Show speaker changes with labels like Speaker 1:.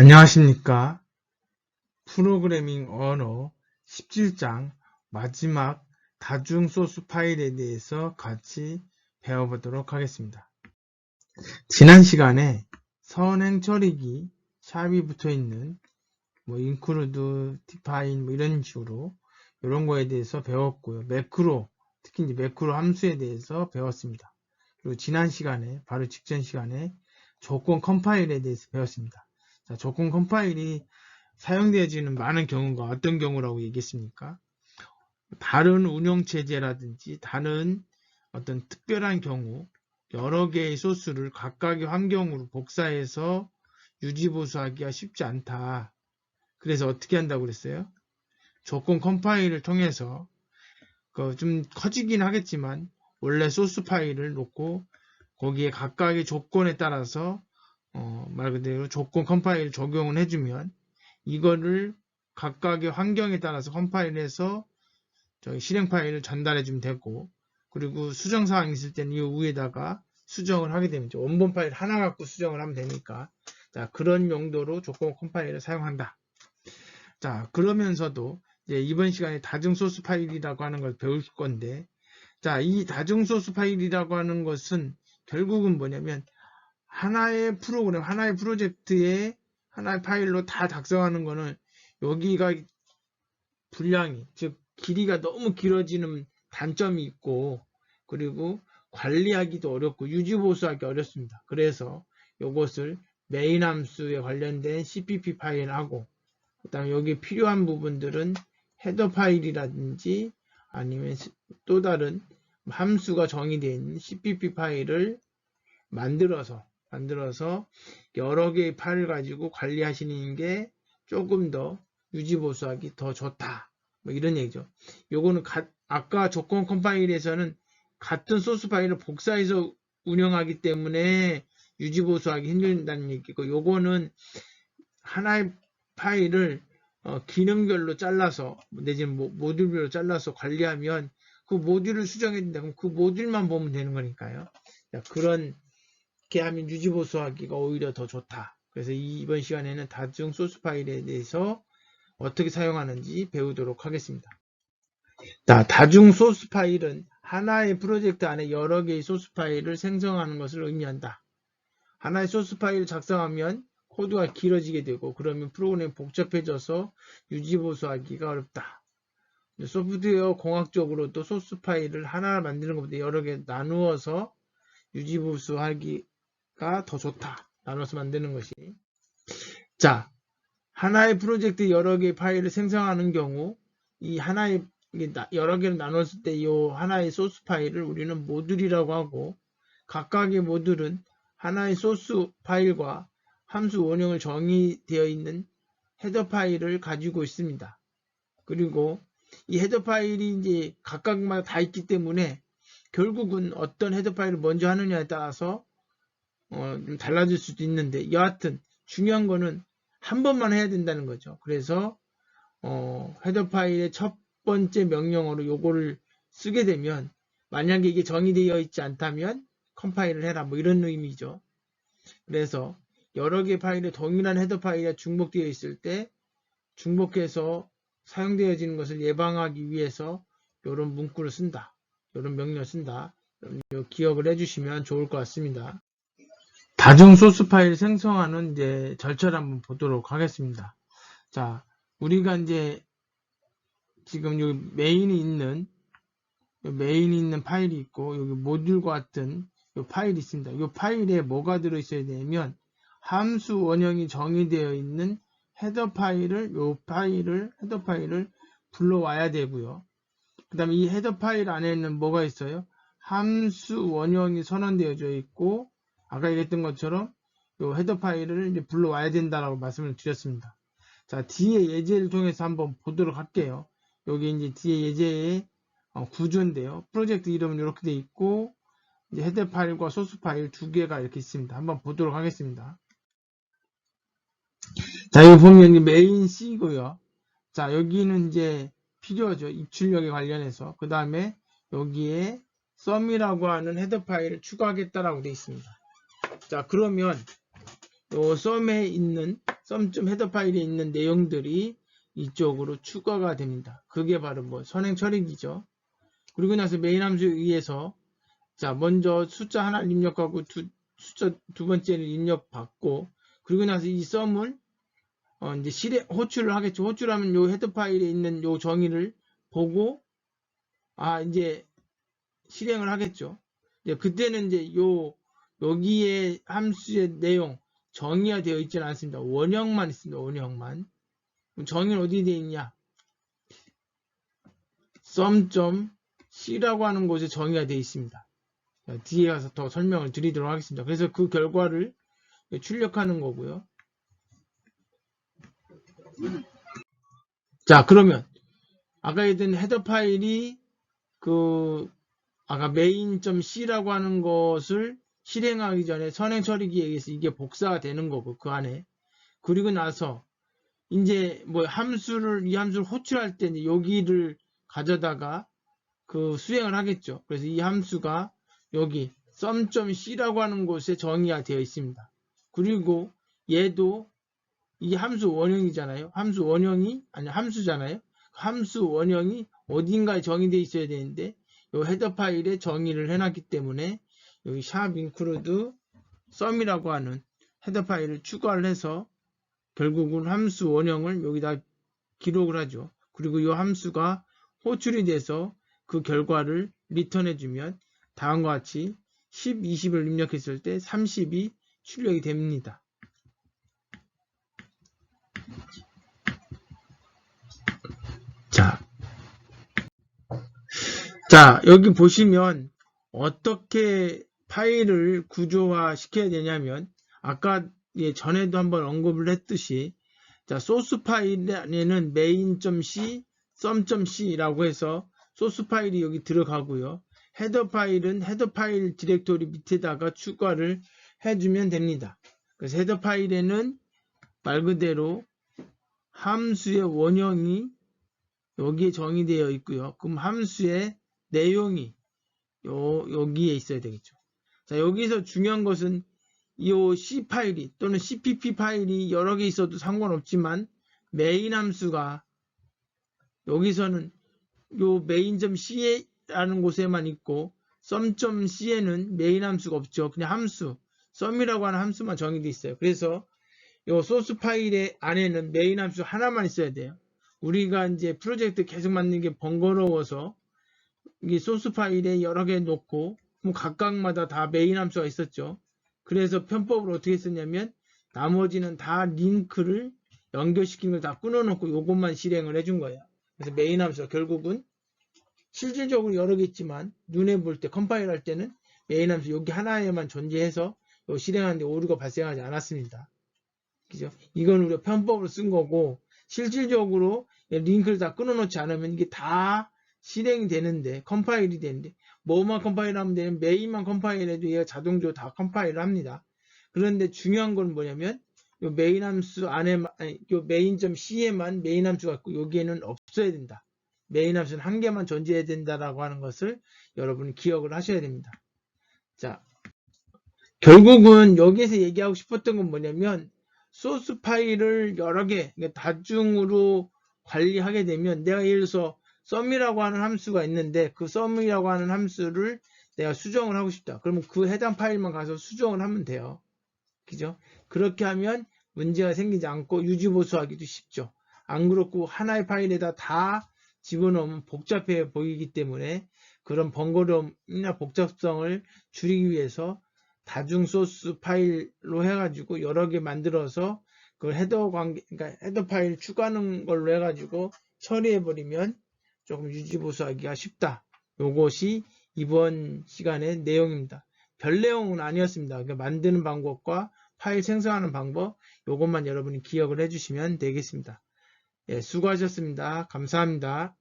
Speaker 1: 안녕하십니까. 프로그래밍 언어 17장 마지막 다중 소스 파일에 대해서 같이 배워보도록 하겠습니다. 지난 시간에 선행 처리기 샵이 붙어있는 include, define 이런 식으로 이런 거에 대해서 배웠고요. 매크로, 특히 이제 매크로 함수에 대해서 배웠습니다. 그리고 지난 시간에, 바로 직전 시간에 조건 컴파일에 대해서 배웠습니다. 자, 조건 컴파일이 사용되어지는 많은 경우가 어떤 경우라고 얘기했습니까? 다른 운영체제라든지 다른 어떤 특별한 경우 여러 개의 소스를 각각의 환경으로 복사해서 유지보수하기가 쉽지 않다. 그래서 어떻게 한다고 그랬어요? 조건 컴파일을 통해서 좀 커지긴 하겠지만 원래 소스 파일을 놓고 거기에 각각의 조건에 따라서 말 그대로 조건 컴파일 적용을 해주면 이거를 각각의 환경에 따라서 컴파일해서 실행 파일을 전달해 주면 되고, 그리고 수정 사항이 있을 때는 이 위에다가 수정을 하게 되면 원본 파일 하나 갖고 수정을 하면 되니까, 자, 그런 용도로 조건 컴파일을 사용한다. 자, 그러면서도 이제 이번 시간에 다중 소스 파일이라고 하는 걸 배울 건데, 자, 이 다중 소스 파일이라고 하는 것은 결국은 뭐냐면 하나의 프로그램, 하나의 프로젝트에 하나의 파일로 다 작성하는 거는 여기가 분량이, 즉 길이가 너무 길어지는 단점이 있고, 그리고 관리하기도 어렵고 유지보수하기 어렵습니다. 그래서 이것을 메인 함수에 관련된 CPP 파일하고, 그 다음에 여기 필요한 부분들은 헤더 파일이라든지 아니면 또 다른 함수가 정의되어 있는 CPP 파일을 만들어서 여러 개의 파일을 가지고 관리하시는 게 조금 더 유지보수하기 더 좋다. 이런 얘기죠. 요거는 아까 조건 컴파일에서는 같은 소스 파일을 복사해서 운영하기 때문에 유지보수하기 힘들다는 얘기고, 요거는 하나의 파일을 기능별로 잘라서 내지는 모듈별로 잘라서 관리하면 그 모듈을 수정해야 된다. 그럼 그 모듈만 보면 되는 거니까요. 그런 이렇게 하면 유지보수하기가 오히려 더 좋다. 그래서 이번 시간에는 다중 소스 파일에 대해서 어떻게 사용하는지 배우도록 하겠습니다. 자, 다중 소스 파일은 하나의 프로젝트 안에 여러 개의 소스 파일을 생성하는 것을 의미한다. 하나의 소스 파일을 작성하면 코드가 길어지게 되고, 그러면 프로그램이 복잡해져서 유지보수하기가 어렵다. 소프트웨어 공학적으로도 소스 파일을 하나 만드는 것보다 여러 개 나누어서 유지보수하기 더 좋다. 나눠서 만드는 것이. 자, 하나의 프로젝트 여러 개의 파일을 생성하는 경우 이 하나의 여러 개를 나눴을 때 이 하나의 소스 파일을 우리는 모듈이라고 하고, 각각의 모듈은 하나의 소스 파일과 함수 원형을 정의되어 있는 헤더 파일을 가지고 있습니다. 그리고 이 헤더 파일이 이제 각각마다 다 있기 때문에 결국은 어떤 헤더 파일을 먼저 하느냐에 따라서 좀 달라질 수도 있는데, 여하튼 중요한 거는 한 번만 해야 된다는 거죠. 그래서 헤더 파일의 첫 번째 명령어로 요거를 쓰게 되면, 만약에 이게 정의되어 있지 않다면 컴파일을 해라, 이런 의미죠. 그래서 여러 개의 파일에 동일한 헤더 파일이 중복되어 있을 때 중복해서 사용되어지는 것을 예방하기 위해서 이런 문구를 쓴다, 이런 명령을 쓴다. 기억을 해주시면 좋을 것 같습니다. 다중 소스 파일 생성하는 이제 절차를 한번 보도록 하겠습니다. 자, 우리가 이제 지금 여기 메인이 있는 파일이 있고, 여기 모듈과 같은 이 파일이 있습니다. 이 파일에 뭐가 들어있어야 되냐면 함수 원형이 정의되어 있는 헤더 파일을 헤더 파일을 불러와야 되고요. 그 다음에 이 헤더 파일 안에는 뭐가 있어요? 함수 원형이 선언되어져 있고, 아까 얘기했던 것처럼 이 헤더 파일을 이제 불러와야 된다라고 말씀을 드렸습니다. 자, 뒤에 예제를 통해서 한번 보도록 할게요. 여기 이제 뒤에 예제의 구조인데요. 프로젝트 이름은 이렇게 돼 있고, 이제 헤더 파일과 소스 파일 두 개가 이렇게 있습니다. 한번 보도록 하겠습니다. 자, 여기 보면 메인 C고요. 자, 여기는 이제 필요하죠. 입출력에 관련해서. 그 다음에 여기에 sum이라고 하는 헤더 파일을 추가하겠다라고 되어 있습니다. 자, 그러면 요 sum에 있는 썸 헤더 파일에 있는 내용들이 이쪽으로 추가가 됩니다. 그게 바로 뭐 선행 처리기죠. 그리고 나서 메인 함수에 의해서 자 먼저 숫자 하나를 입력하고 숫자 두 번째를 입력받고 그리고 나서 이 썸을 이제 실행 호출을 하겠죠. 호출하면 요 헤더 파일에 있는 요 정의를 보고 이제 실행을 하겠죠. 이제 그때는 이제 여기에 함수의 내용 정의가 되어 있지는 않습니다. 원형만 있습니다. 원형만. 정의는 어디에 되어 있냐? sum.c라고 하는 곳에 정의가 되어 있습니다. 뒤에 가서 더 설명을 드리도록 하겠습니다. 그래서 그 결과를 출력하는 거고요. 자, 그러면 아까 했던 헤더 파일이 아까 main.c라고 하는 것을 실행하기 전에 선행 처리기에 의해서 이게 복사가 되는 거고 그 안에 그리고 나서 이제 뭐 이 함수를 호출할 때 이제 여기를 가져다가 수행을 하겠죠. 그래서 이 함수가 여기 sum.c라고 하는 곳에 정의가 되어 있습니다. 그리고 얘도 이 함수 원형이잖아요. 함수잖아요. 함수 원형이 어딘가에 정의되어 있어야 되는데 이 헤더 파일에 정의를 해놨기 때문에 여기 샵 include sum이라고 하는 헤더 파일을 추가를 해서 결국은 함수 원형을 여기다 기록을 하죠. 그리고 이 함수가 호출이 돼서 그 결과를 리턴해 주면 다음과 같이 10, 20을 입력했을 때 30이 출력이 됩니다. 자, 여기 보시면 어떻게 파일을 구조화 시켜야 되냐면 아까 전에도 한번 언급을 했듯이 자, 소스 파일에는 main.c, sum.c라고 해서 소스 파일이 여기 들어가고요. 헤더 파일은 헤더 파일 디렉토리 밑에다가 추가를 해주면 됩니다. 그래서 헤더 파일에는 말 그대로 함수의 원형이 여기에 정의되어 있고요. 그럼 함수의 내용이 여기에 있어야 되겠죠. 자, 여기서 중요한 것은 이 C 파일이 또는 CPP 파일이 여러 개 있어도 상관없지만 메인 함수가 여기서는 요 main.c라는 곳에만 있고 sum.c에는 메인 함수가 없죠. 그냥 함수 sum이라고 하는 함수만 정의되어 있어요. 그래서 요 소스 파일의 안에는 메인 함수 하나만 있어야 돼요. 우리가 이제 프로젝트 계속 만드는 게 번거로워서 이 소스 파일에 여러 개 놓고 각각마다 다 메인 함수가 있었죠. 그래서 편법을 어떻게 썼냐면 나머지는 다 링크를 연결시킨 걸 다 끊어놓고 이것만 실행을 해준 거예요. 그래서 메인 함수가 결국은 실질적으로 여러 개 있지만 눈에 볼 때 컴파일 할 때는 메인 함수 여기 하나에만 존재해서 실행하는데 오류가 발생하지 않았습니다. 그죠? 이건 우리가 편법으로 쓴 거고 실질적으로 링크를 다 끊어놓지 않으면 이게 다 실행이 되는데 컴파일이 되는데 뭐만 컴파일하면 되는 메인만 컴파일해도 얘가 자동적으로 다 컴파일을 합니다. 그런데 중요한 건 뭐냐면 요 메인 함수 안에 요 main.c에만 메인 함수가 있고 여기에는 없어야 된다. 메인 함수는 한 개만 존재해야 된다라고 하는 것을 여러분이 기억을 하셔야 됩니다. 자, 결국은 여기에서 얘기하고 싶었던 건 뭐냐면 소스 파일을 여러 개 다중으로 관리하게 되면 내가 예를 들어서 sum이라고 하는 함수가 있는데 그 sum이라고 하는 함수를 내가 수정을 하고 싶다. 그러면 그 해당 파일만 가서 수정을 하면 돼요. 그죠? 그렇게 하면 문제가 생기지 않고 유지보수하기도 쉽죠. 안 그렇고 하나의 파일에다 다 집어넣으면 복잡해 보이기 때문에 그런 번거로움이나 복잡성을 줄이기 위해서 다중 소스 파일로 해가지고 여러 개 만들어서 그 헤더 관계, 그러니까 헤더 파일 추가하는 걸로 해가지고 처리해버리면 조금 유지보수하기가 쉽다. 요것이 이번 시간의 내용입니다. 별 내용은 아니었습니다. 그러니까 만드는 방법과 파일 생성하는 방법, 요것만 여러분이 기억을 해주시면 되겠습니다. 예, 수고하셨습니다. 감사합니다.